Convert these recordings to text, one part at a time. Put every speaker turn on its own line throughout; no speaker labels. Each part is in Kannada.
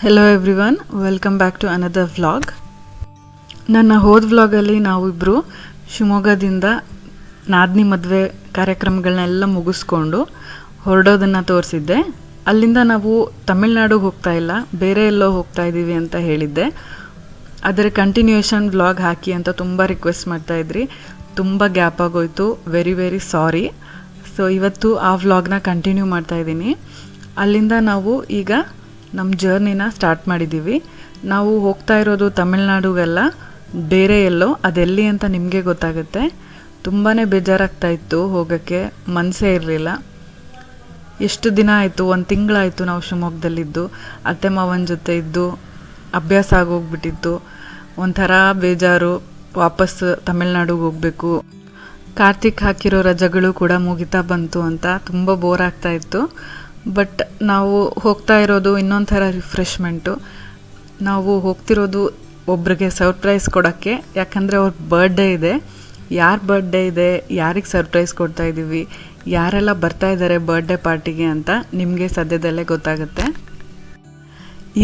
Hello everyone, welcome back to another vlog. ನನ್ನ ಹೋದ ವ್ಲಾಗಲ್ಲಿ ನಾವಿಬ್ಬರು ಶಿವಮೊಗ್ಗದಿಂದ ನಾದಿನಿ ಮದುವೆ ಕಾರ್ಯಕ್ರಮಗಳನ್ನೆಲ್ಲ ಮುಗಿಸ್ಕೊಂಡು ಹೊರಡೋದನ್ನು ತೋರಿಸಿದ್ದೆ. ಅಲ್ಲಿಂದ ನಾವು ತಮಿಳ್ನಾಡಿಗೆ ಹೋಗ್ತಾ ಇಲ್ಲ, ಬೇರೆ ಎಲ್ಲೋ ಹೋಗ್ತಾ ಇದ್ದೀವಿ ಅಂತ ಹೇಳಿದ್ದೆ. ಅದರ ಕಂಟಿನ್ಯೂಯೇಷನ್ ವ್ಲಾಗ್ ಹಾಕಿ ಅಂತ ತುಂಬ ರಿಕ್ವೆಸ್ಟ್ ಮಾಡ್ತಾಯಿದ್ರಿ. ತುಂಬ ಗ್ಯಾಪ್ ಆಗೋಯ್ತು, ವೆರಿ ಸಾರಿ. ಸೊ ಇವತ್ತು ಆ ವ್ಲಾಗ್ನ ಕಂಟಿನ್ಯೂ ಮಾಡ್ತಾಯಿದ್ದೀನಿ. ಅಲ್ಲಿಂದ ನಾವು ಈಗ ನಮ್ಮ ಜರ್ನಿನ ಸ್ಟಾರ್ಟ್ ಮಾಡಿದ್ದೀವಿ. ನಾವು ಹೋಗ್ತಾ ಇರೋದು ತಮಿಳ್ನಾಡುಗೆಲ್ಲ, ಬೇರೆ ಎಲ್ಲೋ, ಅದೆಲ್ಲಿ ಅಂತ ನಿಮಗೆ ಗೊತ್ತಾಗುತ್ತೆ. ತುಂಬಾ ಬೇಜಾರಾಗ್ತಾಯಿತ್ತು ಹೋಗೋಕ್ಕೆ, ಮನಸ್ಸೇ ಇರಲಿಲ್ಲ. ಎಷ್ಟು ದಿನ ಆಯಿತು, 1 ತಿಂಗಳಾಯಿತು ನಾವು ಶಿವಮೊಗ್ಗದಲ್ಲಿದ್ದು. ಅತ್ತೆ ಮಾವನ ಜೊತೆ ಇದ್ದು ಅಭ್ಯಾಸ ಆಗೋಗ್ಬಿಟ್ಟಿತ್ತು. ಒಂಥರ ಬೇಜಾರು, ವಾಪಸ್ ತಮಿಳ್ನಾಡಿಗೆ ಹೋಗಬೇಕು. ಕಾರ್ತಿಕ್ ಹಾಕಿರೋ ರಜೆಗಳು ಕೂಡ ಮುಗಿತಾ ಬಂತು ಅಂತ ತುಂಬ ಬೋರ್ ಆಗ್ತಾಯಿತ್ತು. ಬಟ್ ನಾವು ಹೋಗ್ತಾ ಇರೋದು ಇನ್ನೊಂದು ಥರ ರಿಫ್ರೆಶ್ಮೆಂಟು. ನಾವು ಹೋಗ್ತಿರೋದು ಒಬ್ರಿಗೆ ಸರ್ಪ್ರೈಸ್ ಕೊಡೋಕ್ಕೆ. ಯಾಕಂದರೆ ಅವ್ರ ಬರ್ಡೇ ಇದೆ. ಯಾರ ಬರ್ಡೇ ಇದೆ, ಯಾರಿಗೆ ಸರ್ಪ್ರೈಸ್ ಕೊಡ್ತಾ ಇದ್ದೀವಿ, ಯಾರೆಲ್ಲ ಬರ್ತಾ ಇದ್ದಾರೆ ಬರ್ಡೇ ಪಾರ್ಟಿಗೆ ಅಂತ ನಿಮಗೆ ಸದ್ಯದಲ್ಲೇ ಗೊತ್ತಾಗುತ್ತೆ.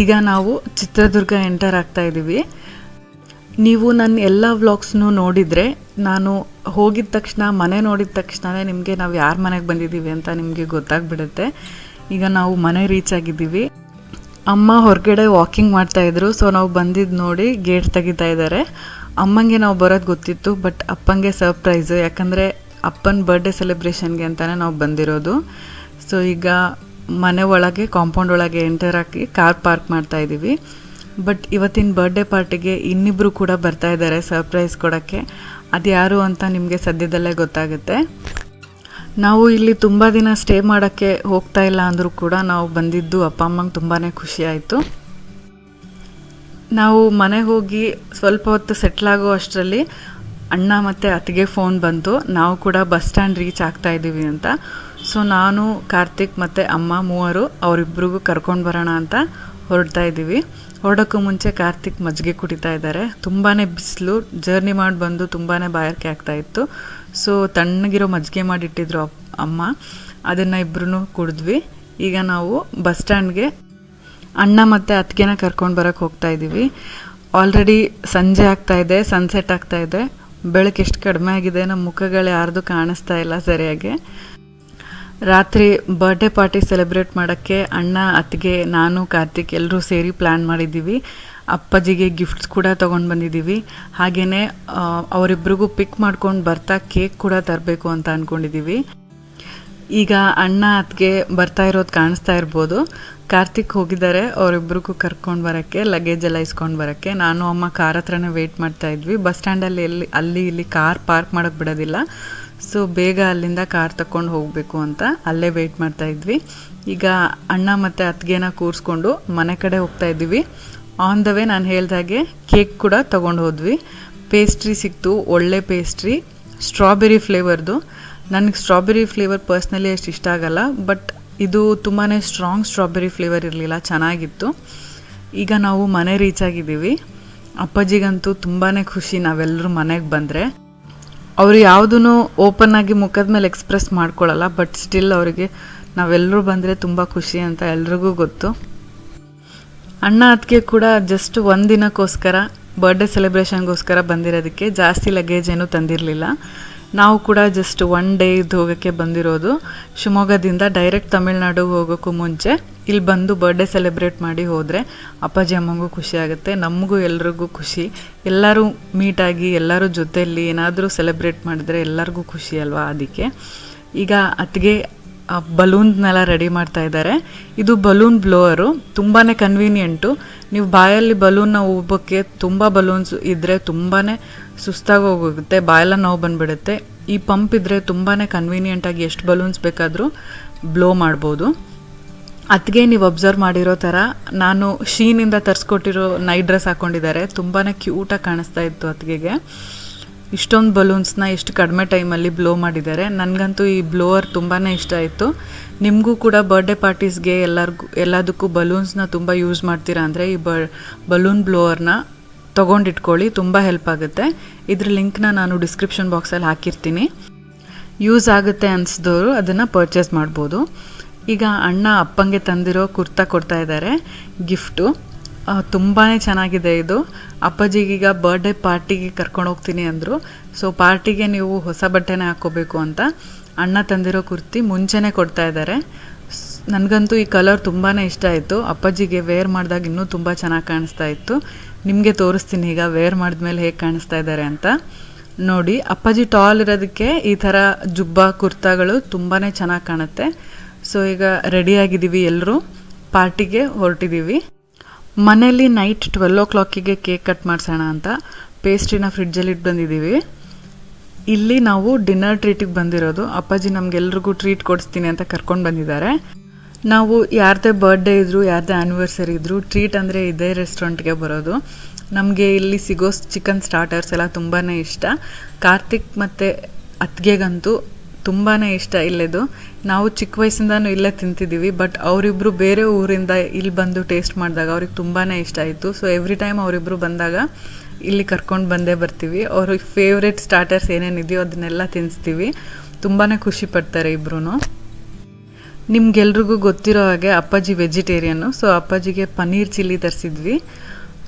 ಈಗ ನಾವು ಚಿತ್ರದುರ್ಗ ಎಂಟರ್ ಆಗ್ತಾ ಇದ್ದೀವಿ. ನೀವು ನನ್ನ ಎಲ್ಲ ವ್ಲಾಗ್ಸ್ನೂ ನೋಡಿದರೆ, ನಾನು ಹೋಗಿದ ತಕ್ಷಣ, ಮನೆ ನೋಡಿದ ತಕ್ಷಣವೇ ನಿಮಗೆ ನಾವು ಯಾರ ಮನೆಗೆ ಬಂದಿದ್ದೀವಿ ಅಂತ ನಿಮಗೆ ಗೊತ್ತಾಗ್ಬಿಡುತ್ತೆ. ಈಗ ನಾವು ಮನೆ ರೀಚ್ ಆಗಿದ್ದೀವಿ. ಅಮ್ಮ ಹೊರಗಡೆ ವಾಕಿಂಗ್ ಮಾಡ್ತಾಯಿದ್ರು. ಸೊ ನಾವು ಬಂದಿದ್ದು ನೋಡಿ ಗೇಟ್ ತೆಗಿತಾ ಇದ್ದಾರೆ. ಅಮ್ಮಂಗೆ ನಾವು ಬರೋದು ಗೊತ್ತಿತ್ತು, ಬಟ್ ಅಪ್ಪಂಗೆ ಸರ್ಪ್ರೈಸು. ಯಾಕಂದರೆ ಅಪ್ಪನ ಬರ್ಡೇ ಸೆಲೆಬ್ರೇಷನ್ಗೆ ಅಂತಲೇ ನಾವು ಬಂದಿರೋದು. ಸೊ ಈಗ ಮನೆ ಒಳಗೆ, ಕಾಂಪೌಂಡ್ ಒಳಗೆ ಎಂಟರ್ ಹಾಕಿ ಕಾರ್ ಪಾರ್ಕ್ ಮಾಡ್ತಾಯಿದ್ದೀವಿ. ಬಟ್ ಇವತ್ತಿನ ಬರ್ಡೇ ಪಾರ್ಟಿಗೆ ಇನ್ನಿಬ್ಬರು ಕೂಡ ಬರ್ತಾ ಇದ್ದಾರೆ ಸರ್ಪ್ರೈಸ್ ಕೊಡೋಕ್ಕೆ. ಅದು ಯಾರು ಅಂತ ನಿಮಗೆ ಸದ್ಯದಲ್ಲೇ ಗೊತ್ತಾಗುತ್ತೆ. ನಾವು ಇಲ್ಲಿ ತುಂಬ ದಿನ ಸ್ಟೇ ಮಾಡೋಕ್ಕೆ ಹೋಗ್ತಾ ಇಲ್ಲ ಅಂದರೂ ಕೂಡ ನಾವು ಬಂದಿದ್ದು ಅಪ್ಪ ಅಮ್ಮಂಗೆ ತುಂಬಾ ಖುಷಿ ಆಯಿತು. ನಾವು ಮನೆಗೆ ಹೋಗಿ ಸ್ವಲ್ಪ ಹೊತ್ತು ಸೆಟ್ಲಾಗೋ ಅಷ್ಟರಲ್ಲಿ ಅಣ್ಣ ಮತ್ತು ಅತ್ತಿಗೆ ಫೋನ್ ಬಂತು, ನಾವು ಕೂಡ ಬಸ್ ಸ್ಟ್ಯಾಂಡ್ ರೀಚ್ ಆಗ್ತಾ ಇದ್ದೀವಿ ಅಂತ. ಸೊ ನಾನು, ಕಾರ್ತಿಕ್ ಮತ್ತು ಅಮ್ಮ ಮೂವರು ಅವರಿಬ್ಬರಿಗೂ ಕರ್ಕೊಂಡು ಬರೋಣ ಅಂತ ಹೊರಡ್ತಾ ಇದ್ದೀವಿ. ಹೊರಡೋಕ್ಕೂ ಮುಂಚೆ ಕಾರ್ತಿಕ್ ಮಜ್ಜಿಗೆ ಕುಡಿತಾ ಇದ್ದಾರೆ. ತುಂಬಾ ಬಿಸಿಲು, ಜರ್ನಿ ಮಾಡಿ ಬಂದು ತುಂಬಾ ಬಾಯಾರಿಕೆ ಆಗ್ತಾಯಿತ್ತು. ಸೊ ತಣ್ಣಗಿರೋ ಮಜ್ಜಿಗೆ ಮಾಡಿಟ್ಟಿದ್ರು ಅಮ್ಮ, ಅದನ್ನು ಇಬ್ಬರೂ ಕುಡಿದ್ವಿ. ಈಗ ನಾವು ಬಸ್ ಸ್ಟ್ಯಾಂಡ್ಗೆ ಅಣ್ಣ ಮತ್ತು ಅತ್ತಿಗೆನ ಕರ್ಕೊಂಡು ಬರೋಕ್ಕೆ ಹೋಗ್ತಾ ಇದ್ದೀವಿ. ಆಲ್ರೆಡಿ ಸಂಜೆ ಆಗ್ತಾಯಿದೆ, ಸನ್ಸೆಟ್ ಆಗ್ತಾಯಿದೆ. ಬೆಳಕು ಎಷ್ಟು ಕಡಿಮೆ ಆಗಿದೆ, ನಮ್ಮ ಮುಖಗಳು ಯಾರ್ದು ಕಾಣಿಸ್ತಾ ಇಲ್ಲ ಸರಿಯಾಗಿ. ರಾತ್ರಿ ಬರ್ಡೇ ಪಾರ್ಟಿ ಸೆಲೆಬ್ರೇಟ್ ಮಾಡೋಕ್ಕೆ ಅಣ್ಣ, ಅತ್ತಿಗೆ, ನಾನು, ಕಾರ್ತಿಕ್ ಎಲ್ಲರೂ ಸೇರಿ ಪ್ಲ್ಯಾನ್ ಮಾಡಿದ್ದೀವಿ. ಅಪ್ಪಾಜಿಗೆ ಗಿಫ್ಟ್ಸ್ ಕೂಡ ತೊಗೊಂಡು ಬಂದಿದ್ದೀವಿ. ಹಾಗೆಯೇ ಅವರಿಬ್ರಿಗೂ ಪಿಕ್ ಮಾಡ್ಕೊಂಡು ಬರ್ತಾ ಕೇಕ್ ಕೂಡ ತರಬೇಕು ಅಂತ ಅಂದ್ಕೊಂಡಿದ್ದೀವಿ. ಈಗ ಅಣ್ಣ ಅತ್ತಿಗೆ ಬರ್ತಾ ಇರೋದು ಕಾಣಿಸ್ತಾ ಇರ್ಬೋದು. ಕಾರ್ತಿಕ್ ಹೋಗಿದ್ದಾರೆ ಅವರಿಬ್ರಿಗೂ ಕರ್ಕೊಂಡು ಬರೋಕ್ಕೆ, ಲಗೇಜ್ ಎಲ್ಲ ಇಸ್ಕೊಂಡು ಬರೋಕ್ಕೆ. ನಾನು ಅಮ್ಮ ಕಾರ್ ಹತ್ರನೇ ವೆಯ್ಟ್ ಮಾಡ್ತಾಯಿದ್ವಿ. ಬಸ್ ಸ್ಟ್ಯಾಂಡಲ್ಲಿ ಅಲ್ಲಿ ಇಲ್ಲಿ ಕಾರ್ ಪಾರ್ಕ್ ಮಾಡೋಕ್ಕೆ ಬಿಡೋದಿಲ್ಲ. ಸೊ ಬೇಗ ಅಲ್ಲಿಂದ ಕಾರ್ ತಗೊಂಡು ಹೋಗಬೇಕು ಅಂತ ಅಲ್ಲೇ ವೆಯ್ಟ್ ಮಾಡ್ತಾಯಿದ್ವಿ. ಈಗ ಅಣ್ಣ ಮತ್ತು ಅತ್ತಿಗೆನ ಕೂರಿಸ್ಕೊಂಡು ಮನೆ ಕಡೆ ಹೋಗ್ತಾಯಿದ್ವಿ. ಆನ್ ದ ವೇ ನಾನು ಹೇಳ್ದಾಗೆ ಕೇಕ್ ಕೂಡ ತೊಗೊಂಡು ಹೋದ್ವಿ. ಪೇಸ್ಟ್ರಿ ಸಿಕ್ತು, ಒಳ್ಳೆ ಪೇಸ್ಟ್ರಿ, ಸ್ಟ್ರಾಬೆರಿ ಫ್ಲೇವರ್ದು. ನನಗೆ ಸ್ಟ್ರಾಬೆರಿ ಫ್ಲೇವರ್ ಪರ್ಸ್ನಲಿ ಅಷ್ಟು ಇಷ್ಟ ಆಗಲ್ಲ, ಬಟ್ ಇದು ತುಂಬಾ ಸ್ಟ್ರಾಂಗ್ ಸ್ಟ್ರಾಬೆರಿ ಫ್ಲೇವರ್ ಇರಲಿಲ್ಲ, ಚೆನ್ನಾಗಿತ್ತು. ಈಗ ನಾವು ಮನೆ ರೀಚ್ ಆಗಿದ್ದೀವಿ. ಅಪ್ಪಾಜಿಗಂತೂ ತುಂಬಾ ಖುಷಿ ನಾವೆಲ್ಲರೂ ಮನೆಗೆ ಬಂದರೆ. ಅವರು ಯಾವುದೂ ಓಪನ್ ಆಗಿ ಮುಖದ ಮೇಲೆ ಎಕ್ಸ್ಪ್ರೆಸ್ ಮಾಡ್ಕೊಳ್ಳಲ್ಲ, ಬಟ್ ಸ್ಟಿಲ್ ಅವರಿಗೆ ನಾವೆಲ್ಲರೂ ಬಂದರೆ ತುಂಬ ಖುಷಿ ಅಂತ ಎಲ್ರಿಗೂ ಗೊತ್ತು. ಅಣ್ಣ ಅತ್ತಿಗೆ ಕೂಡ ಜಸ್ಟ್ 1 ದಿನಕ್ಕೋಸ್ಕರ, ಬರ್ಡೇ ಸೆಲೆಬ್ರೇಷನ್ಗೋಸ್ಕರ ಬಂದಿರೋದಕ್ಕೆ ಜಾಸ್ತಿ ಲಗೇಜ್ ಏನೂ ತಂದಿರಲಿಲ್ಲ. ನಾವು ಕೂಡ ಜಸ್ಟ್ 1 ಡೇ ಇದ್ದು ಹೋಗೋಕ್ಕೆ ಬಂದಿರೋದು. ಶಿವಮೊಗ್ಗದಿಂದ ಡೈರೆಕ್ಟ್ ತಮಿಳ್ನಾಡಿಗೆ ಹೋಗೋಕ್ಕೂ ಮುಂಚೆ ಇಲ್ಲಿ ಬಂದು ಬರ್ಡೇ ಸೆಲೆಬ್ರೇಟ್ ಮಾಡಿ ಹೋದರೆ ಅಪ್ಪಾಜಿ ಅಮ್ಮಂಗೂ ಖುಷಿ ಆಗುತ್ತೆ, ನಮಗೂ ಎಲ್ರಿಗೂ ಖುಷಿ. ಎಲ್ಲರೂ ಮೀಟಾಗಿ ಎಲ್ಲರೂ ಜೊತೆಯಲ್ಲಿ ಏನಾದರೂ ಸೆಲೆಬ್ರೇಟ್ ಮಾಡಿದ್ರೆ ಎಲ್ಲರಿಗೂ ಖುಷಿ ಅಲ್ವಾ. ಅದಕ್ಕೆ ಈಗ ಅತ್ತಿಗೆ ಬಲೂನ್ನೆಲ್ಲ ರೆಡಿ ಮಾಡ್ತಾ ಇದ್ದಾರೆ. ಇದು ಬಲೂನ್ ಬ್ಲೋವರು, ತುಂಬಾ ಕನ್ವೀನಿಯೆಂಟು. ನೀವು ಬಾಯಲ್ಲಿ ಬಲೂನ್ನ ಊಬೋಕ್ಕೆ ತುಂಬ ಬಲೂನ್ಸ್ ಇದ್ದರೆ ತುಂಬಾ ಸುಸ್ತಾಗಿ ಹೋಗುತ್ತೆ, ಬಾಯೆಲ್ಲ ನೋವು ಬಂದುಬಿಡುತ್ತೆ. ಈ ಪಂಪ್ ಇದ್ದರೆ ತುಂಬಾ ಕನ್ವೀನಿಯೆಂಟಾಗಿ ಎಷ್ಟು ಬಲೂನ್ಸ್ ಬೇಕಾದರೂ ಬ್ಲೋ ಮಾಡ್ಬೋದು. ಅತ್ತಿಗೆ ನೀವು ಅಬ್ಸರ್ವ್ ಮಾಡಿರೋ ಥರ ನಾನು ಶೀನಿಂದ ತರಿಸ್ಕೊಟ್ಟಿರೋ ನೈಟ್ ಡ್ರೆಸ್ ಹಾಕ್ಕೊಂಡಿದ್ದಾರೆ. ತುಂಬಾ ಕ್ಯೂಟಾಗಿ ಕಾಣಿಸ್ತಾ ಇತ್ತು ಅತ್ತಿಗೆಗೆ. ಇಷ್ಟೊಂದು ಬಲೂನ್ಸ್ನ ಎಷ್ಟು ಕಡಿಮೆ ಟೈಮಲ್ಲಿ ಬ್ಲೋ ಮಾಡಿದ್ದಾರೆ. ನನಗಂತೂ ಈ ಬ್ಲೋವರ್ ತುಂಬಾ ಇಷ್ಟ ಆಯಿತು. ನಿಮಗೂ ಕೂಡ ಬರ್ಡೇ ಪಾರ್ಟೀಸ್ಗೆ ಎಲ್ಲದಕ್ಕೂ ಬಲೂನ್ಸ್ನ ತುಂಬ ಯೂಸ್ ಮಾಡ್ತೀರಾ ಅಂದರೆ ಈ ಬಲೂನ್ ಬ್ಲೋವರ್ನ ತೊಗೊಂಡಿಟ್ಕೊಳ್ಳಿ, ತುಂಬ ಹೆಲ್ಪ್ ಆಗುತ್ತೆ. ಇದ್ರ ಲಿಂಕ್ನ ನಾನು ಡಿಸ್ಕ್ರಿಪ್ಷನ್ ಬಾಕ್ಸಲ್ಲಿ ಹಾಕಿರ್ತೀನಿ. ಯೂಸ್ ಆಗುತ್ತೆ ಅನಿಸಿದವರು ಅದನ್ನು ಪರ್ಚೇಸ್ ಮಾಡ್ಬೋದು. ಈಗ ಅಣ್ಣ ಅಪ್ಪಂಗೆ ತಂದಿರೋ ಕುರ್ತಾ ಕೊಡ್ತಾ ಇದ್ದಾರೆ ಗಿಫ್ಟು. ತುಂಬಾ ಚೆನ್ನಾಗಿದೆ ಇದು. ಅಪ್ಪಾಜಿಗೀಗ ಬರ್ಡೇ ಪಾರ್ಟಿಗೆ ಕರ್ಕೊಂಡು ಹೋಗ್ತೀನಿ ಅಂದರು. ಸೊ ಪಾರ್ಟಿಗೆ ನೀವು ಹೊಸ ಬಟ್ಟೆನೇ ಹಾಕ್ಕೋಬೇಕು ಅಂತ ಅಣ್ಣ ತಂದಿರೋ ಕುರ್ತಿ ಮುಂಚೆನೇ ಕೊಡ್ತಾ ಇದ್ದಾರೆ. ನನಗಂತೂ ಈ ಕಲರ್ ತುಂಬಾ ಇಷ್ಟ ಆಯಿತು. ಅಪ್ಪಾಜಿಗೆ ವೇರ್ ಮಾಡಿದಾಗ ಇನ್ನೂ ತುಂಬ ಚೆನ್ನಾಗಿ ಕಾಣಿಸ್ತಾ ಇತ್ತು. ನಿಮಗೆ ತೋರಿಸ್ತೀನಿ ಈಗ ವೇರ್ ಮಾಡಿದ್ಮೇಲೆ ಹೇಗೆ ಕಾಣಿಸ್ತಾ ಇದ್ದಾರೆ ಅಂತ ನೋಡಿ. ಅಪ್ಪಾಜಿ ಟಾಲ್ ಇರೋದಕ್ಕೆ ಈ ಥರ ಜುಬ್ಬ ಕುರ್ತಾಗಳು ತುಂಬಾ ಚೆನ್ನಾಗಿ ಕಾಣುತ್ತೆ. ಸೊ ಈಗ ರೆಡಿಯಾಗಿದ್ದೀವಿ, ಎಲ್ಲರೂ ಪಾರ್ಟಿಗೆ ಹೊರಟಿದ್ದೀವಿ. ಮನೇಲಿ ನೈಟ್ 12 o'clock ಕೇಕ್ ಕಟ್ ಮಾಡಿಸೋಣ ಅಂತ ಪೇಸ್ಟ್ರಿನ ಫ್ರಿಡ್ಜಲ್ಲಿ ಇಟ್ಟು ಬಂದಿದ್ದೀವಿ. ಇಲ್ಲಿ ನಾವು ಡಿನ್ನರ್ ಟ್ರೀಟಿಗೆ ಬಂದಿರೋದು. ಅಪ್ಪಾಜಿ ನಮಗೆಲ್ರಿಗೂ ಟ್ರೀಟ್ ಕೊಡಿಸ್ತೀನಿ ಅಂತ ಕರ್ಕೊಂಡು ಬಂದಿದ್ದಾರೆ. ನಾವು ಯಾರದೇ ಬರ್ಡೇ ಇದ್ದರೂ ಯಾರದೇ ಆ್ಯನಿವರ್ಸರಿ ಇದ್ದರೂ ಟ್ರೀಟ್ ಅಂದರೆ ಇದೇ ರೆಸ್ಟೋರೆಂಟ್ಗೆ ಬರೋದು. ನಮಗೆ ಇಲ್ಲಿ ಸಿಗೋ ಚಿಕನ್ ಸ್ಟಾರ್ಟರ್ಸ್ ಎಲ್ಲ ತುಂಬಾ ಇಷ್ಟ. ಕಾರ್ತಿಕ್ ಮತ್ತು ಅತ್ತಿಗೆಗಂತೂ ತುಂಬಾ ಇಷ್ಟ ಇಲ್ಲೇದು. ನಾವು ಚಿಕ್ಕ ವಯಸ್ಸಿಂದನೂ ಇಲ್ಲೇ ತಿಂತಿದ್ದೀವಿ. ಬಟ್ ಅವರಿಬ್ಬರು ಬೇರೆ ಊರಿಂದ ಇಲ್ಲಿ ಬಂದು ಟೇಸ್ಟ್ ಮಾಡಿದಾಗ ಅವ್ರಿಗೆ ತುಂಬಾ ಇಷ್ಟ ಆಯಿತು. ಸೊ ಎವ್ರಿ ಟೈಮ್ ಅವರಿಬ್ಬರು ಬಂದಾಗ ಇಲ್ಲಿ ಕರ್ಕೊಂಡು ಬಂದೇ ಬರ್ತೀವಿ. ಅವ್ರಿಗೆ ಫೇವ್ರೆಟ್ ಸ್ಟಾರ್ಟರ್ಸ್ ಏನೇನಿದೆಯೋ ಅದನ್ನೆಲ್ಲ ತಿನ್ನಿಸ್ತೀವಿ. ತುಂಬಾ ಖುಷಿ ಪಡ್ತಾರೆ ಇಬ್ಬರೂ. ನಿಮ್ಗೆಲ್ರಿಗೂ ಗೊತ್ತಿರೋ ಹಾಗೆ ಅಪ್ಪಾಜಿ ವೆಜಿಟೇರಿಯನ್ನು. ಸೊ ಅಪ್ಪಾಜಿಗೆ ಪನ್ನೀರ್ ಚಿಲ್ಲಿ ತರಿಸಿದ್ವಿ.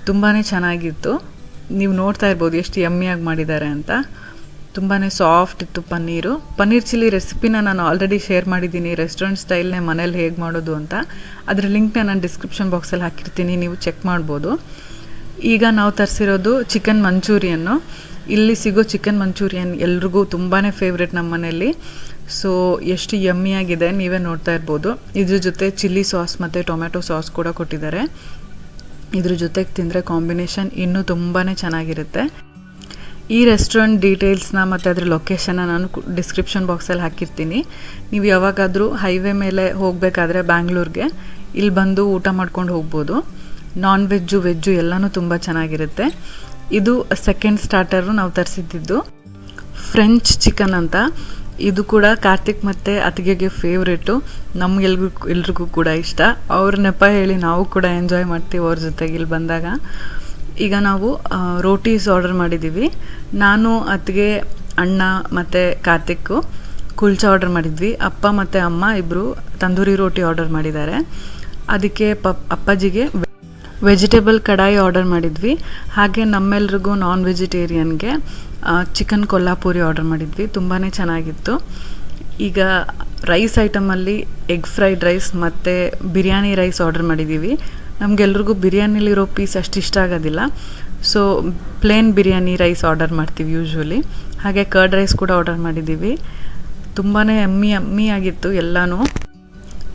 ತುಂಬಾ ಚೆನ್ನಾಗಿತ್ತು. ನೀವು ನೋಡ್ತಾ ಇರ್ಬೋದು ಎಷ್ಟು ಯಮ್ಮಿಯಾಗಿ ಮಾಡಿದ್ದಾರೆ ಅಂತ. ತುಂಬಾ ಸಾಫ್ಟ್ ಇತ್ತು ಪನ್ನೀರು. ಪನ್ನೀರ್ ಚಿಲ್ಲಿ ರೆಸಿಪಿನ ನಾನು ಆಲ್ರೆಡಿ ಶೇರ್ ಮಾಡಿದ್ದೀನಿ, ರೆಸ್ಟೋರೆಂಟ್ ಸ್ಟೈಲ್ನೇ ಮನೇಲಿ ಹೇಗೆ ಮಾಡೋದು ಅಂತ. ಅದರ ಲಿಂಕ್ನ ನಾನು ಡಿಸ್ಕ್ರಿಪ್ಷನ್ ಬಾಕ್ಸಲ್ಲಿ ಹಾಕಿರ್ತೀನಿ, ನೀವು ಚೆಕ್ ಮಾಡ್ಬೋದು. ಈಗ ನಾವು ತರಿಸಿರೋದು ಚಿಕನ್ ಮಂಚೂರಿಯನ್ನು. ಇಲ್ಲಿ ಸಿಗೋ ಚಿಕನ್ ಮಂಚೂರಿಯನ್ ಎಲ್ರಿಗೂ ತುಂಬಾ ಫೇವ್ರೆಟ್ ನಮ್ಮ ಮನೆಯಲ್ಲಿ. ಸೊ ಎಷ್ಟು ಯಮ್ಮಿಯಾಗಿದೆ ನೀವೇ ನೋಡ್ತಾ ಇರ್ಬೋದು. ಇದ್ರ ಜೊತೆ ಚಿಲ್ಲಿ ಸಾಸ್ ಮತ್ತು ಟೊಮ್ಯಾಟೊ ಸಾಸ್ ಕೂಡ ಕೊಟ್ಟಿದ್ದಾರೆ. ಇದ್ರ ಜೊತೆಗೆ ತಿಂದರೆ ಕಾಂಬಿನೇಷನ್ ಇನ್ನೂ ತುಂಬಾ ಚೆನ್ನಾಗಿರುತ್ತೆ. ಈ ರೆಸ್ಟೋರೆಂಟ್ ಡೀಟೇಲ್ಸ್ನ ಮತ್ತು ಅದರ ಲೊಕೇಶನ್ನ ನಾನು ಡಿಸ್ಕ್ರಿಪ್ಷನ್ ಬಾಕ್ಸಲ್ಲಿ ಹಾಕಿರ್ತೀನಿ. ನೀವು ಯಾವಾಗಾದರೂ ಹೈವೇ ಮೇಲೆ ಹೋಗಬೇಕಾದ್ರೆ ಬ್ಯಾಂಗ್ಳೂರಿಗೆ ಇಲ್ಲಿ ಬಂದು ಊಟ ಮಾಡ್ಕೊಂಡು ಹೋಗ್ಬೋದು. ನಾನ್ ವೆಜ್ಜು ವೆಜ್ಜು ಎಲ್ಲನೂ ತುಂಬ ಚೆನ್ನಾಗಿರುತ್ತೆ. ಇದು ಸೆಕೆಂಡ್ ಸ್ಟಾರ್ಟರು ನಾವು ತರಿಸಿದ್ದು ಫ್ರೆಂಚ್ ಚಿಕನ್ ಅಂತ. ಇದು ಕೂಡ ಕಾರ್ತಿಕ್ ಮತ್ತು ಅತ್ತಿಗೆಗೆ ಫೇವ್ರೇಟು. ಎಲ್ರಿಗೂ ಕೂಡ ಇಷ್ಟ. ಅವ್ರ ನೆಪ ಹೇಳಿ ನಾವು ಕೂಡ ಎಂಜಾಯ್ ಮಾಡ್ತೀವಿ ಅವ್ರ ಜೊತೆಗೆ ಇಲ್ಲಿ ಬಂದಾಗ. ಈಗ ನಾವು ರೋಟೀಸ್ ಆರ್ಡರ್ ಮಾಡಿದ್ದೀವಿ. ನಾನು ಅತ್ತಿಗೆ ಅಣ್ಣ ಮತ್ತು ಕಾರ್ತಿಕ್ಕು ಕುಲ್ಚಾ ಆರ್ಡರ್ ಮಾಡಿದ್ವಿ. ಅಪ್ಪ ಮತ್ತು ಅಮ್ಮ ಇಬ್ಬರು ತಂದೂರಿ ರೋಟಿ ಆರ್ಡರ್ ಮಾಡಿದ್ದಾರೆ. ಅದಕ್ಕೆ ಅಪ್ಪಾಜಿಗೆ ವೆಜಿಟೇಬಲ್ ಕಡಾಯಿ ಆರ್ಡರ್ ಮಾಡಿದ್ವಿ. ಹಾಗೆ ನಮ್ಮೆಲ್ರಿಗೂ ನಾನ್ ವೆಜಿಟೇರಿಯನ್ಗೆ ಚಿಕನ್ ಕೊಲ್ಲಾಪುರಿ ಆರ್ಡರ್ ಮಾಡಿದ್ವಿ. ತುಂಬಾ ಚೆನ್ನಾಗಿತ್ತು. ಈಗ ರೈಸ್ ಐಟಮಲ್ಲಿ ಎಗ್ ಫ್ರೈಡ್ ರೈಸ್ ಮತ್ತು ಬಿರಿಯಾನಿ ರೈಸ್ ಆರ್ಡರ್ ಮಾಡಿದ್ದೀವಿ. ನಮಗೆಲ್ರಿಗೂ ಬಿರಿಯಾನಿಲಿರೋ ಪೀಸ್ ಅಷ್ಟು ಇಷ್ಟ ಆಗೋದಿಲ್ಲ. So plain biryani rice order ಮಾಡ್ತೀವಿ ಯೂಶ್ವಲಿ. ಹಾಗೆ ಕರ್ಡ್ ರೈಸ್ ಕೂಡ ಆರ್ಡರ್ ಮಾಡಿದ್ದೀವಿ. ತುಂಬಾ ಯಮ್ಮಿ ಆಗಿತ್ತು ಎಲ್ಲನೂ.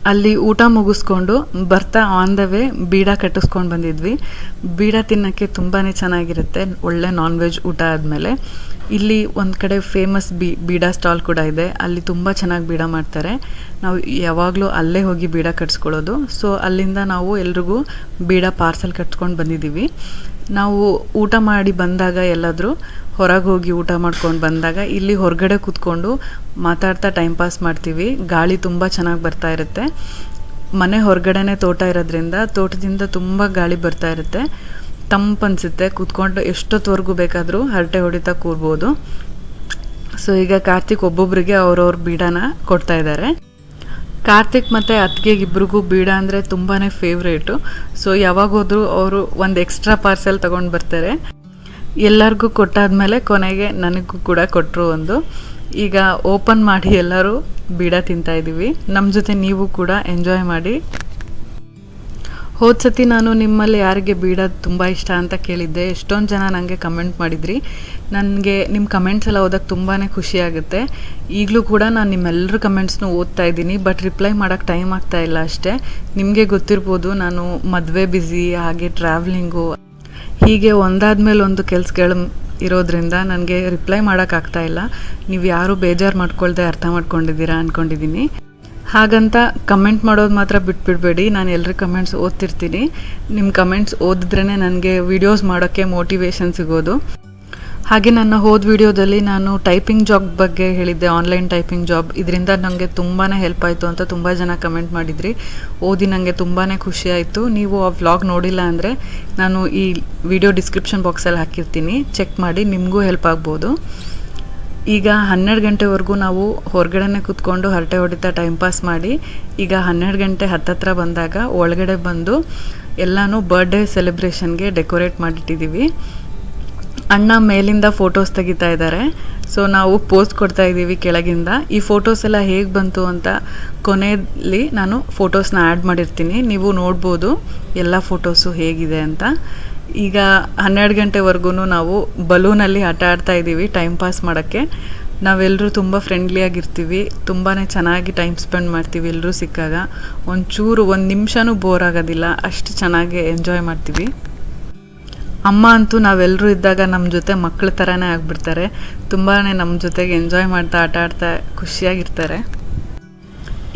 ಅಲ್ಲಿ ಊಟ ಮುಗಿಸ್ಕೊಂಡು ಬರ್ತಾ ಆನ್ ದ ವೇ ಬೀಡ ಕಟ್ಟಿಸ್ಕೊಂಡು ಬಂದಿದ್ವಿ. ಬೀಡ ತಿನ್ನೋಕ್ಕೆ ತುಂಬಾ ಚೆನ್ನಾಗಿರುತ್ತೆ ಒಳ್ಳೆ ನಾನ್ ವೆಜ್ ಊಟ ಆದಮೇಲೆ. ಇಲ್ಲಿ ಒಂದು ಕಡೆ ಫೇಮಸ್ ಬೀಡ ಸ್ಟಾಲ್ ಕೂಡ ಇದೆ. ಅಲ್ಲಿ ತುಂಬ ಚೆನ್ನಾಗಿ ಬೀಡ ಮಾಡ್ತಾರೆ. ನಾವು ಯಾವಾಗಲೂ ಅಲ್ಲೇ ಹೋಗಿ ಬೀಡ ಕಟ್ಸ್ಕೊಳ್ಳೋದು. ಸೊ ಅಲ್ಲಿಂದ ನಾವು ಎಲ್ರಿಗೂ ಬೀಡ ಪಾರ್ಸಲ್ ಕಟ್ಸ್ಕೊಂಡು ಬಂದಿದ್ದೀವಿ. ನಾವು ಊಟ ಮಾಡಿ ಬಂದಾಗ ಎಲ್ಲಾದರೂ ಹೊರಗೆ ಹೋಗಿ ಊಟ ಮಾಡ್ಕೊಂಡು ಬಂದಾಗ ಇಲ್ಲಿ ಹೊರಗಡೆ ಕೂತ್ಕೊಂಡು ಮಾತಾಡ್ತಾ ಟೈಮ್ ಪಾಸ್ ಮಾಡ್ತೀವಿ. ಗಾಳಿ ತುಂಬ ಚೆನ್ನಾಗಿ ಬರ್ತಾ ಇರುತ್ತೆ. ಮನೆ ಹೊರಗಡೆನೇ ತೋಟ ಇರೋದ್ರಿಂದ ತೋಟದಿಂದ ತುಂಬ ಗಾಳಿ ಬರ್ತಾ ಇರುತ್ತೆ. ತಂಪನ್ಸುತ್ತೆ. ಕೂತ್ಕೊಂಡು ಎಷ್ಟೊತ್ತವರೆಗೂ ಬೇಕಾದರೂ ಹರಟೆ ಹೊಡಿತಾ ಕೂರ್ಬೋದು. ಸೊ ಈಗ ಕಾರ್ತಿಕ್ ಒಬ್ಬೊಬ್ಬರಿಗೆ ಅವ್ರವ್ರ ಬೀಡಾನ ಕೊಡ್ತಾ ಇದ್ದಾರೆ. ಕಾರ್ತಿಕ್ ಮತ್ತು ಅತ್ತಿಗೆಗಿಬ್ರಿಗೂ ಬೀಡ ಅಂದರೆ ತುಂಬಾ ಫೇವ್ರೇಟು. ಸೊ ಯಾವಾಗ ಹೋದರೂ ಅವರು ಒಂದು ಎಕ್ಸ್ಟ್ರಾ ಪಾರ್ಸೆಲ್ ತೊಗೊಂಡು ಬರ್ತಾರೆ. ಎಲ್ಲರಿಗೂ ಕೊಟ್ಟಾದ್ಮೇಲೆ ಕೊನೆಗೆ ನನಗೂ ಕೂಡ ಕೊಟ್ಟರು ಒಂದು. ಈಗ ಓಪನ್ ಮಾಡಿ ಎಲ್ಲರೂ ಬೀಡ ತಿಂತಾಯಿದ್ದೀವಿ. ನಮ್ಮ ಜೊತೆ ನೀವು ಕೂಡ ಎಂಜಾಯ್ ಮಾಡಿ. ಹೋದ ಸತಿ ನಾನು ನಿಮ್ಮಲ್ಲಿ ಯಾರಿಗೆ ಬೀಡ ತುಂಬ ಇಷ್ಟ ಅಂತ ಕೇಳಿದ್ದೆ. ಎಷ್ಟೊಂದು ಜನ ನನಗೆ ಕಮೆಂಟ್ ಮಾಡಿದ್ರಿ. ನನಗೆ ನಿಮ್ಮ ಕಮೆಂಟ್ಸ್ ಎಲ್ಲ ಓದೋಕ್ಕೆ ತುಂಬಾ ಖುಷಿಯಾಗುತ್ತೆ. ಈಗಲೂ ಕೂಡ ನಾನು ನಿಮ್ಮೆಲ್ಲರ ಕಮೆಂಟ್ಸ್ನೂ ಓದ್ತಾ ಇದ್ದೀನಿ. ಬಟ್ ರಿಪ್ಲೈ ಮಾಡೋಕ್ಕೆ ಟೈಮ್ ಆಗ್ತಾ ಇಲ್ಲ ಅಷ್ಟೇ. ನಿಮಗೆ ಗೊತ್ತಿರ್ಬೋದು, ನಾನು ಮದುವೆ ಬ್ಯುಸಿ, ಹಾಗೆ ಟ್ರಾವ್ಲಿಂಗು, ಹೀಗೆ ಒಂದಾದ್ಮೇಲೆ ಒಂದು ಕೆಲಸಗಳು ಇರೋದ್ರಿಂದ ನನಗೆ ರಿಪ್ಲೈ ಮಾಡೋಕ್ಕಾಗ್ತಾ ಇಲ್ಲ. ನೀವು ಯಾರೂ ಬೇಜಾರು ಮಾಡ್ಕೊಳ್ದೆ ಅರ್ಥ ಮಾಡ್ಕೊಂಡಿದ್ದೀರಾ ಅಂದ್ಕೊಂಡಿದ್ದೀನಿ. ಹಾಗಂತ ಕಮೆಂಟ್ ಮಾಡೋದು ಮಾತ್ರ ಬಿಟ್ಬಿಡಬೇಡಿ. ನಾನು ಎಲ್ಲರ ಕಮೆಂಟ್ಸ್ ಓದ್ತಿರ್ತೀನಿ. ನಿಮ್ಮ ಕಮೆಂಟ್ಸ್ ಓದಿದ್ರೇ ನನಗೆ ವೀಡಿಯೋಸ್ ಮಾಡೋಕ್ಕೆ ಮೋಟಿವೇಶನ್ ಸಿಗೋದು. ಹಾಗೆ ನನ್ನ ಹೋದ ವಿಡಿಯೋದಲ್ಲಿ ನಾನು ಟೈಪಿಂಗ್ ಜಾಬ್ ಬಗ್ಗೆ ಹೇಳಿದ್ದೆ, ಆನ್ಲೈನ್ ಟೈಪಿಂಗ್ ಜಾಬ್. ಇದರಿಂದ ನನಗೆ ತುಂಬಾ ಹೆಲ್ಪ್ ಆಯಿತು ಅಂತ ತುಂಬ ಜನ ಕಮೆಂಟ್ ಮಾಡಿದ್ರಿ. ಓದಿ ನನಗೆ ತುಂಬಾ ಖುಷಿ ಆಯಿತು. ನೀವು ಆ ವ್ಲಾಗ್ ನೋಡಿಲ್ಲ ಅಂದರೆ ನಾನು ಈ ವಿಡಿಯೋ ಡಿಸ್ಕ್ರಿಪ್ಷನ್ ಬಾಕ್ಸಲ್ಲಿ ಹಾಕಿರ್ತೀನಿ, ಚೆಕ್ ಮಾಡಿ, ನಿಮಗೂ ಹೆಲ್ಪ್ ಆಗ್ಬೋದು. ಈಗ 12 ಗಂಟೆವರೆಗೂ ನಾವು ಹೊರಗಡೆನೆ ಕೂತ್ಕೊಂಡು ಹರಟೆ ಹೊಡಿತಾ ಟೈಮ್ ಪಾಸ್ ಮಾಡಿ ಈಗ 12 ಗಂಟೆ ಹತ್ತತ್ರ ಬಂದಾಗ ಒಳಗಡೆ ಬಂದು ಎಲ್ಲನೂ ಬರ್ಡೇ ಸೆಲೆಬ್ರೇಷನ್ಗೆ ಡೆಕೋರೇಟ್ ಮಾಡಿಟ್ಟಿದ್ದೀವಿ. ಅಣ್ಣ ಮೇಲಿಂದ ಫೋಟೋಸ್ ತೆಗಿತಾ ಇದ್ದಾರೆ. ಸೊ ನಾವು ಪೋಸ್ಟ್ ಕೊಡ್ತಾ ಇದ್ದೀವಿ ಕೆಳಗಿಂದ. ಈ ಫೋಟೋಸ್ ಎಲ್ಲ ಹೇಗೆ ಬಂತು ಅಂತ ಕೊನೆಯಲ್ಲಿ ನಾನು ಫೋಟೋಸ್ನ ಆ್ಯಡ್ ಮಾಡಿರ್ತೀನಿ, ನೀವು ನೋಡ್ಬೋದು ಎಲ್ಲ ಫೋಟೋಸು ಹೇಗಿದೆ ಅಂತ. ಈಗ 12 ಗಂಟೆವರೆಗೂ ನಾವು ಬಲೂನಲ್ಲಿ ಆಟ ಆಡ್ತಾ ಇದ್ದೀವಿ ಟೈಮ್ ಪಾಸ್ ಮಾಡೋಕ್ಕೆ. ನಾವೆಲ್ಲರೂ ತುಂಬ ಫ್ರೆಂಡ್ಲಿಯಾಗಿರ್ತೀವಿ, ತುಂಬಾ ಚೆನ್ನಾಗಿ ಟೈಮ್ ಸ್ಪೆಂಡ್ ಮಾಡ್ತೀವಿ. ಎಲ್ಲರೂ ಸಿಕ್ಕಾಗ ಒಂದು ನಿಮಿಷನೂ ಬೋರ್ ಆಗೋದಿಲ್ಲ, ಅಷ್ಟು ಚೆನ್ನಾಗಿ ಎಂಜಾಯ್ ಮಾಡ್ತೀವಿ. ಅಮ್ಮ ಅಂತೂ ನಾವೆಲ್ಲರೂ ಇದ್ದಾಗ ನಮ್ಮ ಜೊತೆ ಮಕ್ಕಳ ಥರನೇ ಆಗಿಬಿಡ್ತಾರೆ. ತುಂಬಾ ನಮ್ಮ ಜೊತೆಗೆ ಎಂಜಾಯ್ ಮಾಡ್ತಾ ಆಟ ಆಡ್ತಾ ಖುಷಿಯಾಗಿರ್ತಾರೆ.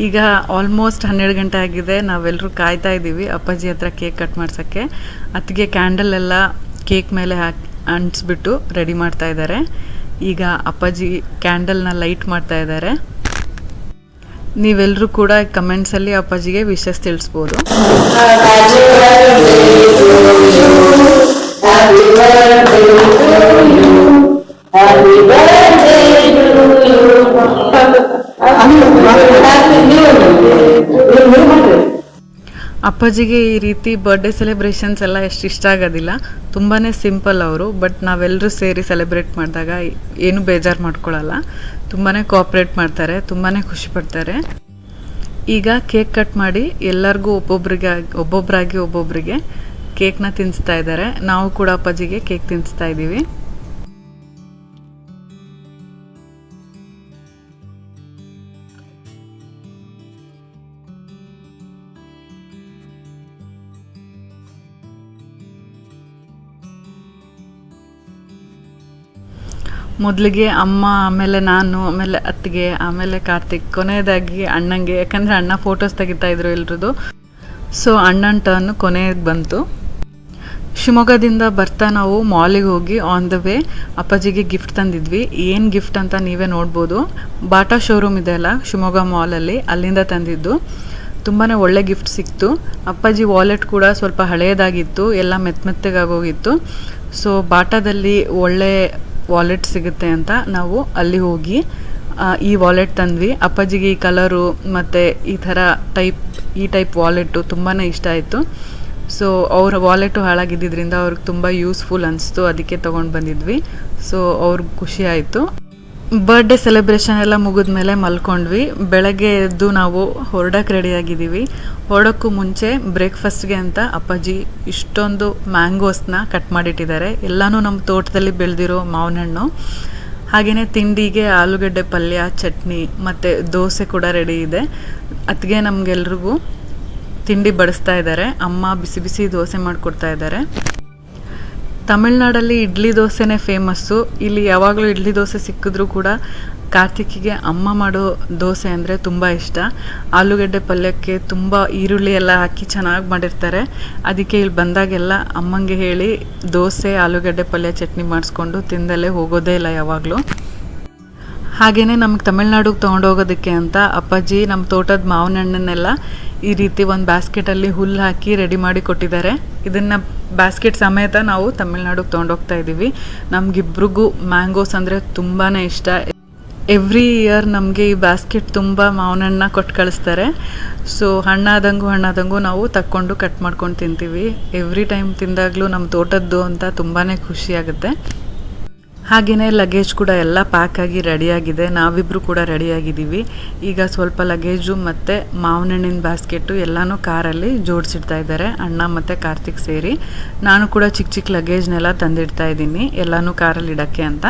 ಈಗ ಆಲ್ಮೋಸ್ಟ್ 12 ಗಂಟೆ ಆಗಿದೆ. ನಾವೆಲ್ಲರೂ ಕಾಯ್ತಾ ಇದ್ದೀವಿ ಅಪ್ಪಾಜಿ ಹತ್ರ ಕೇಕ್ ಕಟ್ ಮಾಡ್ಸೋಕ್ಕೆ. ಅದಕ್ಕೆ ಕ್ಯಾಂಡಲ್ ಎಲ್ಲ ಕೇಕ್ ಮೇಲೆ ಅಂಟಿಸ್ಬಿಟ್ಟು ರೆಡಿ ಮಾಡ್ತಾ ಇದ್ದಾರೆ. ಈಗ ಅಪ್ಪಾಜಿ ಕ್ಯಾಂಡಲ್ನ ಲೈಟ್ ಮಾಡ್ತಾ ಇದ್ದಾರೆ. ನೀವೆಲ್ಲರೂ ಕೂಡ ಕಮೆಂಟ್ಸಲ್ಲಿ ಅಪ್ಪಾಜಿಗೆ ವಿಶಸ್ ತಿಳಿಸ್ಬೋದು. ಅಪ್ಪಾಜಿಗೆ ಈ ರೀತಿ ಬರ್ಡೇ ಸೆಲೆಬ್ರೇಷನ್ಸ್ ಎಲ್ಲ ಎಷ್ಟು ಇಷ್ಟ ಆಗೋದಿಲ್ಲ, ತುಂಬಾ ಸಿಂಪಲ್ ಅವರು. ಬಟ್ ನಾವೆಲ್ಲರೂ ಸೇರಿ ಸೆಲೆಬ್ರೇಟ್ ಮಾಡಿದಾಗ ಏನು ಬೇಜಾರು ಮಾಡ್ಕೊಳ್ಳಲ್ಲ, ತುಂಬಾ ಕೋಆಪ್ರೇಟ್ ಮಾಡ್ತಾರೆ, ತುಂಬಾ ಖುಷಿ ಪಡ್ತಾರೆ. ಈಗ ಕೇಕ್ ಕಟ್ ಮಾಡಿ ಎಲ್ಲರಿಗೂ ಒಬ್ಬೊಬ್ಬರಿಗೆ ಕೇಕ್ನ ತಿನ್ನಿಸ್ತಾ ಇದ್ದಾರೆ. ನಾವು ಕೂಡ ಅಪ್ಪಾಜಿಗೆ ಕೇಕ್ ತಿನ್ನಿಸ್ತಾ ಇದ್ದೀವಿ. ಮೊದಲಿಗೆ ಅಮ್ಮ, ಆಮೇಲೆ ನಾನು, ಆಮೇಲೆ ಅತ್ತಿಗೆ, ಆಮೇಲೆ ಕಾರ್ತಿಕ್, ಕೊನೆಯದಾಗಿ ಅಣ್ಣಂಗೆ. ಯಾಕಂದರೆ ಅಣ್ಣ ಫೋಟೋಸ್ ತೆಗಿತಾ ಇದ್ರು ಎಲ್ರದ್ದು. ಸೊ ಅಣ್ಣನ ಟರ್ನ್ ಕೊನೆಗೆ ಬಂತು. ಶಿವಮೊಗ್ಗದಿಂದ ಬರ್ತಾ ನಾವು ಮಾಲಿಗೆ ಹೋಗಿ ಆನ್ ದ ವೇ ಅಪ್ಪಾಜಿಗೆ ಗಿಫ್ಟ್ ತಂದಿದ್ವಿ. ಏನು ಗಿಫ್ಟ್ ಅಂತ ನೀವೇ ನೋಡ್ಬೋದು. ಬಾಟಾ ಶೋರೂಮ್ ಇದೆ ಅಲ್ಲ ಶಿವಮೊಗ್ಗ ಮಾಲಲ್ಲಿ, ಅಲ್ಲಿಂದ ತಂದಿದ್ದು. ತುಂಬಾ ಒಳ್ಳೆ ಗಿಫ್ಟ್ ಸಿಕ್ತು. ಅಪ್ಪಾಜಿ ವಾಲೆಟ್ ಕೂಡ ಸ್ವಲ್ಪ ಹಳೆಯದಾಗಿತ್ತು, ಎಲ್ಲ ಮೆತ್ತಗಾಗೋಗಿತ್ತು. ಸೊ ಬಾಟಾದಲ್ಲಿ ಒಳ್ಳೆ ವಾಲೆಟ್ ಸಿಗುತ್ತೆ ಅಂತ ನಾವು ಅಲ್ಲಿ ಹೋಗಿ ಈ ವಾಲೆಟ್ ತಂದ್ವಿ. ಅಪ್ಪಾಜಿಗೆ ಈ ಕಲರು ಮತ್ತು ಈ ಟೈಪ್ ವಾಲೆಟು ತುಂಬಾ ಇಷ್ಟ ಆಯಿತು. ಸೊ ಅವ್ರ ವಾಲೆಟು ಹಾಳಾಗಿದ್ದರಿಂದ ಅವ್ರಿಗೆ ತುಂಬ ಯೂಸ್ಫುಲ್ ಅನಿಸ್ತು, ಅದಕ್ಕೆ ತೊಗೊಂಡು ಬಂದಿದ್ವಿ. ಸೊ ಅವ್ರಿಗೆ ಖುಷಿ ಆಯಿತು. ಬರ್ಡೇ ಸೆಲೆಬ್ರೇಷನ್ ಎಲ್ಲ ಮುಗಿದ್ಮೇಲೆ ಮಲ್ಕೊಂಡ್ವಿ. ಬೆಳಗ್ಗೆ ಎದ್ದು ನಾವು ಹೊರಡಕ್ಕೆ ರೆಡಿಯಾಗಿದ್ದೀವಿ. ಹೊರಡೋಕ್ಕೂ ಮುಂಚೆ ಬ್ರೇಕ್ಫಾಸ್ಟ್ಗೆ ಅಂತ ಅಪ್ಪಾಜಿ ಇಷ್ಟೊಂದು ಮ್ಯಾಂಗೋಸ್ನ ಕಟ್ ಮಾಡಿಟ್ಟಿದ್ದಾರೆ. ಎಲ್ಲನೂ ನಮ್ಮ ತೋಟದಲ್ಲಿ ಬೆಳೆದಿರೋ ಮಾವಿನ ಹಣ್ಣು. ಹಾಗೆಯೇ ತಿಂಡಿಗೆ ಆಲೂಗಡ್ಡೆ ಪಲ್ಯ, ಚಟ್ನಿ ಮತ್ತು ದೋಸೆ ಕೂಡ ರೆಡಿ ಇದೆ. ಅದಕ್ಕೆ ನಮಗೆಲ್ರಿಗೂ ತಿಂಡಿ ಬಡಿಸ್ತಾ ಇದ್ದಾರೆ. ಅಮ್ಮ ಬಿಸಿ ಬಿಸಿ ದೋಸೆ ಮಾಡಿಕೊಡ್ತಾ ಇದ್ದಾರೆ. ತಮಿಳ್ನಾಡಲ್ಲಿ ಇಡ್ಲಿ ದೋಸೆನೇ ಫೇಮಸ್ಸು. ಇಲ್ಲಿ ಯಾವಾಗಲೂ ಇಡ್ಲಿ ದೋಸೆ ಸಿಕ್ಕಿದ್ರೂ ಕೂಡ ಕಾರ್ತಿಕಿಗೆ ಅಮ್ಮ ಮಾಡೋ ದೋಸೆ ಅಂದರೆ ತುಂಬ ಇಷ್ಟ. ಆಲೂಗಡ್ಡೆ ಪಲ್ಯಕ್ಕೆ ತುಂಬ ಈರುಳ್ಳಿ ಎಲ್ಲ ಹಾಕಿ ಚೆನ್ನಾಗಿ ಮಾಡಿರ್ತಾರೆ. ಅದಕ್ಕೆ ಇಲ್ಲಿ ಬಂದಾಗೆಲ್ಲ ಅಮ್ಮಂಗೆ ಹೇಳಿ ದೋಸೆ, ಆಲೂಗಡ್ಡೆ ಪಲ್ಯ, ಚಟ್ನಿ ಮಾಡಿಸ್ಕೊಂಡು ತಿಂದಲ್ಲೇ ಹೋಗೋದೇ ಇಲ್ಲ ಯಾವಾಗಲೂ. ಹಾಗೆಯೇ ನಮಗೆ ತಮಿಳ್ನಾಡಿಗೆ ತೊಗೊಂಡೋಗೋದಕ್ಕೆ ಅಂತ ಅಪ್ಪಾಜಿ ನಮ್ಮ ತೋಟದ ಮಾವಿನ ಹಣ್ಣನ್ನೆಲ್ಲ ಈ ರೀತಿ ಒಂದು ಬ್ಯಾಸ್ಕೆಟಲ್ಲಿ ಹುಲ್ಲು ಹಾಕಿ ರೆಡಿ ಮಾಡಿ ಕೊಟ್ಟಿದ್ದಾರೆ. ಇದನ್ನು ಬ್ಯಾಸ್ಕೆಟ್ ಸಮೇತ ನಾವು ತಮಿಳ್ನಾಡಿಗೆ ತೊಗೊಂಡೋಗ್ತಾ ಇದ್ದೀವಿ. ನಮಗಿಬ್ರಿಗೂ ಮ್ಯಾಂಗೋಸ್ ಅಂದರೆ ತುಂಬಾ ಇಷ್ಟ. ಎವ್ರಿ ಇಯರ್ ನಮಗೆ ಈ ಬ್ಯಾಸ್ಕೆಟ್ ತುಂಬ ಮಾವಿನ ಹಣ್ಣನ್ನ ಕೊಟ್ಟು ಕಳಿಸ್ತಾರೆ. ಸೊ ಹಣ್ಣಾದಂಗೂ ನಾವು ತಕ್ಕೊಂಡು ಕಟ್ ಮಾಡ್ಕೊಂಡು ತಿಂತೀವಿ. ಎವ್ರಿ ಟೈಮ್ ತಿಂದಾಗಲೂ ನಮ್ಮ ತೋಟದ್ದು ಅಂತ ತುಂಬಾ ಖುಷಿಯಾಗುತ್ತೆ. ಹಾಗೆಯೇ ಲಗೇಜ್ ಕೂಡ ಎಲ್ಲ ಪ್ಯಾಕ್ ಆಗಿ ರೆಡಿಯಾಗಿದೆ. ನಾವಿಬ್ಬರು ಕೂಡ ರೆಡಿಯಾಗಿದ್ದೀವಿ. ಈಗ ಸ್ವಲ್ಪ ಲಗೇಜು ಮತ್ತು ಮಾವಿನ ಹಣ್ಣಿನ ಬ್ಯಾಸ್ಕೆಟು ಎಲ್ಲನೂ ಕಾರಲ್ಲಿ ಜೋಡಿಸಿಡ್ತಾ ಇದ್ದಾರೆ ಅಣ್ಣ ಮತ್ತು ಕಾರ್ತಿಕ್ ಸೇರಿ. ನಾನು ಕೂಡ ಚಿಕ್ಕ ಲಗೇಜ್ನೆಲ್ಲ ತಂದಿಡ್ತಾ ಇದ್ದೀನಿ ಎಲ್ಲನೂ ಕಾರಲ್ಲಿ ಇಡೋಕ್ಕೆ ಅಂತ.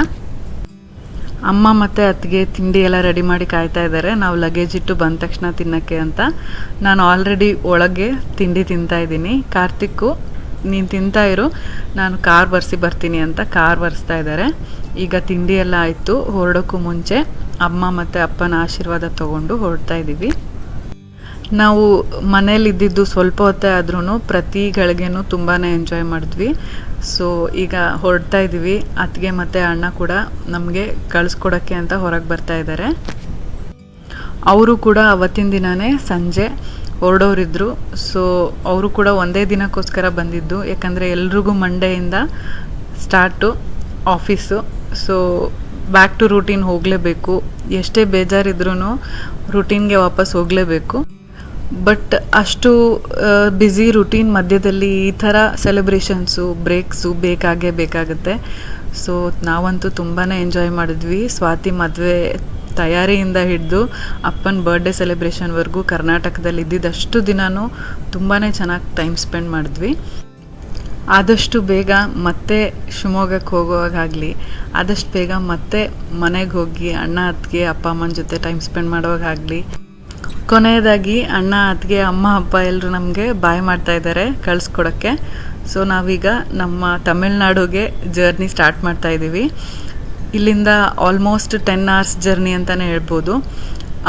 ಅಮ್ಮ ಮತ್ತು ಅತ್ತಿಗೆ ತಿಂಡಿ ಎಲ್ಲ ರೆಡಿ ಮಾಡಿ ಕಾಯ್ತಾ ಇದ್ದಾರೆ. ನಾವು ಲಗೇಜ್ ಇಟ್ಟು ಬಂದ ತಕ್ಷಣ ತಿನ್ನೋಕ್ಕೆ ಅಂತ. ನಾನು ಆಲ್ರೆಡಿ ಒಳಗೆ ತಿಂಡಿ ತಿಂತಾ ಇದ್ದೀನಿ. ಕಾರ್ತಿಕ್ಕು ನೀನು ತಿಂತಾ ಇರು, ನಾನು ಕಾರ್ ಬರ್ತೀನಿ ಅಂತ ಕಾರ್ ಬರ್ಸ್ತಾ ಇದ್ದಾರೆ. ಈಗ ತಿಂಡಿ ಎಲ್ಲ ಆಯಿತು. ಹೊರಡೋಕ್ಕೂ ಮುಂಚೆ ಅಮ್ಮ ಮತ್ತು ಅಪ್ಪನ ಆಶೀರ್ವಾದ ತೊಗೊಂಡು ಹೊರಡ್ತಾ ಇದ್ದೀವಿ. ನಾವು ಮನೇಲಿದ್ದಿದ್ದು ಸ್ವಲ್ಪ ಹೊತ್ತೇ ಆದ್ರೂ ಪ್ರತಿ ಗಳಿಗೆನೂ ತುಂಬಾ ಎಂಜಾಯ್ ಮಾಡಿದ್ವಿ. ಸೊ ಈಗ ಹೊರಡ್ತಾ ಇದ್ದೀವಿ. ಅತ್ತಿಗೆ ಮತ್ತು ಅಣ್ಣ ಕೂಡ ನಮಗೆ ಕಳಿಸ್ಕೊಡೋಕ್ಕೆ ಅಂತ ಹೊರಗೆ ಬರ್ತಾ ಇದ್ದಾರೆ. ಅವರು ಕೂಡ ಅವತ್ತಿನ ದಿನವೇ ಸಂಜೆ ಹೊರಡೋರಿದ್ರು. ಸೊ ಅವರು ಕೂಡ ಒಂದೇ ದಿನಕ್ಕೋಸ್ಕರ ಬಂದಿದ್ದು. ಯಾಕಂದರೆ ಎಲ್ರಿಗೂ ಮಂಡೆಯಿಂದ start office. So back to routine ಹೋಗಲೇಬೇಕು. ಎಷ್ಟೇ ಬೇಜಾರಿದ್ರೂ ರೂಟೀನ್ಗೆ ವಾಪಸ್ ಹೋಗಲೇಬೇಕು. ಬಟ್ ಅಷ್ಟು ಬ್ಯುಸಿ ರೂಟೀನ್ ಮಧ್ಯದಲ್ಲಿ ಈ ಥರ ಸೆಲೆಬ್ರೇಷನ್ಸು ಬ್ರೇಕ್ಸು ಬೇಕಾಗುತ್ತೆ. ಸೊ ನಾವಂತೂ ತುಂಬಾ ಎಂಜಾಯ್ ಮಾಡಿದ್ವಿ. ಸ್ವಾತಿ ಮದುವೆ ತಯಾರಿಯಿಂದ ಹಿಡಿದು ಅಪ್ಪನ ಬರ್ಡೇ ಸೆಲೆಬ್ರೇಷನ್ವರೆಗೂ ಕರ್ನಾಟಕದಲ್ಲಿ ಇದ್ದಿದ್ದಷ್ಟು ದಿನವೂ ತುಂಬಾ ಚೆನ್ನಾಗಿ ಟೈಮ್ ಸ್ಪೆಂಡ್ ಮಾಡಿದ್ವಿ. ಆದಷ್ಟು ಬೇಗ ಮತ್ತೆ ಶಿವಮೊಗ್ಗಕ್ಕೆ ಹೋಗುವಾಗಲಿ, ಆದಷ್ಟು ಬೇಗ ಮತ್ತೆ ಮನೆಗೆ ಹೋಗಿ ಅಣ್ಣ ಅತ್ತಿಗೆ ಅಪ್ಪ ಅಮ್ಮನ ಜೊತೆ ಟೈಮ್ ಸ್ಪೆಂಡ್ ಮಾಡೋವಾಗಲಿ. ಕೊನೆಯದಾಗಿ ಅಣ್ಣ ಅತ್ತಿಗೆ ಅಮ್ಮ ಅಪ್ಪ ಎಲ್ಲರೂ ನಮಗೆ ಬಾಯ್ ಮಾಡ್ತಾ ಇದ್ದಾರೆ ಕಳಿಸ್ಕೊಡೋಕ್ಕೆ. ಸೊ ನಾವೀಗ ನಮ್ಮ ತಮಿಳ್ನಾಡುಗೆ ಜರ್ನಿ ಸ್ಟಾರ್ಟ್ ಮಾಡ್ತಾ ಇದ್ದೀವಿ. ಇಲ್ಲಿಂದ ಆಲ್ಮೋಸ್ಟ್ 10 hours ಜರ್ನಿ ಅಂತಲೇ ಹೇಳ್ಬೋದು.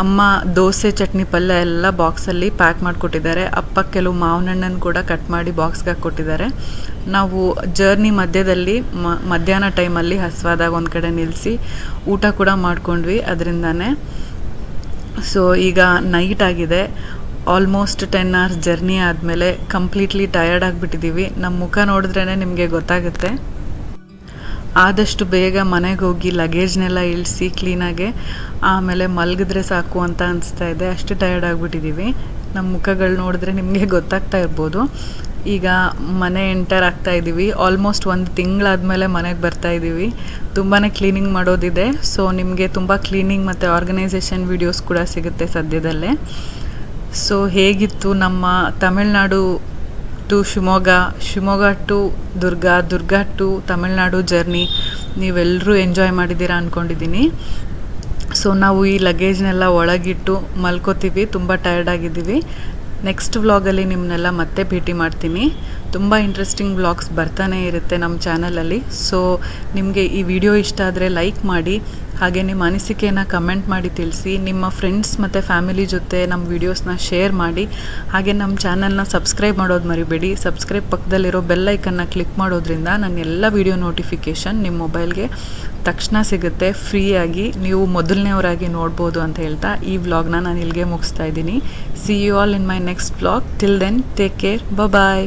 ಅಮ್ಮ ದೋಸೆ ಚಟ್ನಿ ಪಲ್ಯ ಎಲ್ಲ ಬಾಕ್ಸಲ್ಲಿ ಪ್ಯಾಕ್ ಮಾಡಿಕೊಟ್ಟಿದ್ದಾರೆ. ಅಪ್ಪ ಕೆಲವು ಮಾವಿನ ಹಣ್ಣನ್ನು ಕೂಡ ಕಟ್ ಮಾಡಿ ಬಾಕ್ಸ್ಗೆ ಹಾಕ್ಕೊಟ್ಟಿದ್ದಾರೆ. ನಾವು ಜರ್ನಿ ಮಧ್ಯದಲ್ಲಿ ಮಧ್ಯಾಹ್ನ ಟೈಮಲ್ಲಿ ಹಸಿವಾದಾಗ ಒಂದು ಕಡೆ ನಿಲ್ಲಿಸಿ ಊಟ ಕೂಡ ಮಾಡ್ಕೊಂಡ್ವಿ ಅದರಿಂದಾನೆ. ಸೊ ಈಗ ನೈಟ್ ಆಗಿದೆ. ಆಲ್ಮೋಸ್ಟ್ 10 hours ಜರ್ನಿ ಆದಮೇಲೆ ಕಂಪ್ಲೀಟ್ಲಿ ಟಯರ್ಡ್ ಆಗಿಬಿಟ್ಟಿದ್ದೀವಿ. ನಮ್ಮ ಮುಖ ನೋಡಿದ್ರೇ ನಿಮಗೆ ಗೊತ್ತಾಗುತ್ತೆ. ಆದಷ್ಟು ಬೇಗ ಮನೆಗೆ ಹೋಗಿ ಲಗೇಜ್ನೆಲ್ಲ ಇಳಿಸಿ ಕ್ಲೀನಾಗೆ ಆಮೇಲೆ ಮಲಗಿದ್ರೆ ಸಾಕು ಅಂತ ಅನಿಸ್ತಾ ಇದೆ. ಅಷ್ಟು ಟಯರ್ಡ್ ಆಗಿಬಿಟ್ಟಿದ್ದೀವಿ. ನಮ್ಮ ಮುಖಗಳು ನೋಡಿದ್ರೆ ನಿಮಗೆ ಗೊತ್ತಾಗ್ತಾ ಇರ್ಬೋದು. ಈಗ ಮನೆ ಎಂಟರ್ ಆಗ್ತಾ ಇದ್ದೀವಿ. ಆಲ್ಮೋಸ್ಟ್ 1 ತಿಂಗಳಾದಮೇಲೆ ಮನೆಗೆ ಬರ್ತಾ ಇದ್ದೀವಿ. ತುಂಬಾ ಕ್ಲೀನಿಂಗ್ ಮಾಡೋದಿದೆ. ಸೊ ನಿಮಗೆ ತುಂಬ ಕ್ಲೀನಿಂಗ್ ಮತ್ತು ಆರ್ಗನೈಸೇಷನ್ ವೀಡಿಯೋಸ್ ಕೂಡ ಸಿಗುತ್ತೆ ಸದ್ಯದಲ್ಲೇ. ಸೊ ಹೇಗಿತ್ತು ನಮ್ಮ Tamil Nadu to Shivamogga to Durga to Tamil Nadu journey? ನೀವೆಲ್ಲರೂ ಎಂಜಾಯ್ ಮಾಡಿದ್ದೀರಾ ಅಂದ್ಕೊಂಡಿದ್ದೀನಿ. ಸೊ ನಾವು ಈ ಲಗೇಜ್ನೆಲ್ಲ ಒಳಗಿಟ್ಟು ಮಲ್ಕೋತೀವಿ. ತುಂಬ ಟಯರ್ಡ್ ಆಗಿದ್ದೀವಿ. ನೆಕ್ಸ್ಟ್ ವ್ಲಾಗಲ್ಲಿ ನಿಮ್ಮನ್ನೆಲ್ಲ ಮತ್ತೆ ಭೇಟಿ ಮಾಡ್ತೀನಿ. ತುಂಬ ಇಂಟ್ರೆಸ್ಟಿಂಗ್ ವ್ಲಾಗ್ಸ್ ಬರ್ತಾನೆ ಇರುತ್ತೆ ನಮ್ಮ ಚಾನಲಲ್ಲಿ. ಸೊ ನಿಮಗೆ ಈ ವಿಡಿಯೋ ಇಷ್ಟ ಆದರೆ ಲೈಕ್ ಮಾಡಿ, ಹಾಗೆ ನಿಮ್ಮ ಅನಿಸಿಕೆಯನ್ನು ಕಮೆಂಟ್ ಮಾಡಿ ತಿಳಿಸಿ. ನಿಮ್ಮ ಫ್ರೆಂಡ್ಸ್ ಮತ್ತು ಫ್ಯಾಮಿಲಿ ಜೊತೆ ನಮ್ಮ ವೀಡಿಯೋಸ್ನ ಶೇರ್ ಮಾಡಿ. ಹಾಗೆ ನಮ್ಮ ಚಾನಲ್ನ ಸಬ್ಸ್ಕ್ರೈಬ್ ಮಾಡೋದು ಮರಿಬೇಡಿ. ಸಬ್ಸ್ಕ್ರೈಬ್ ಪಕ್ಕದಲ್ಲಿರೋ ಬೆಲ್ ಐಕನ್ನ ಕ್ಲಿಕ್ ಮಾಡೋದ್ರಿಂದ ನನ್ನ ಎಲ್ಲ ವಿಡಿಯೋ ನೋಟಿಫಿಕೇಷನ್ ನಿಮ್ಮ ಮೊಬೈಲ್ಗೆ ತಕ್ಷಣ ಸಿಗುತ್ತೆ. ಫ್ರೀಯಾಗಿ ನೀವು ಮೊದಲನೇವರಾಗಿ ನೋಡ್ಬೋದು ಅಂತ ಹೇಳ್ತಾ ಈ ವ್ಲಾಗ್ನ ನಾನು ಇಲ್ಲಿಗೆ ಮುಗಿಸ್ತಾ ಇದ್ದೀನಿ. See you all in my next vlog. Till then take care. Bye.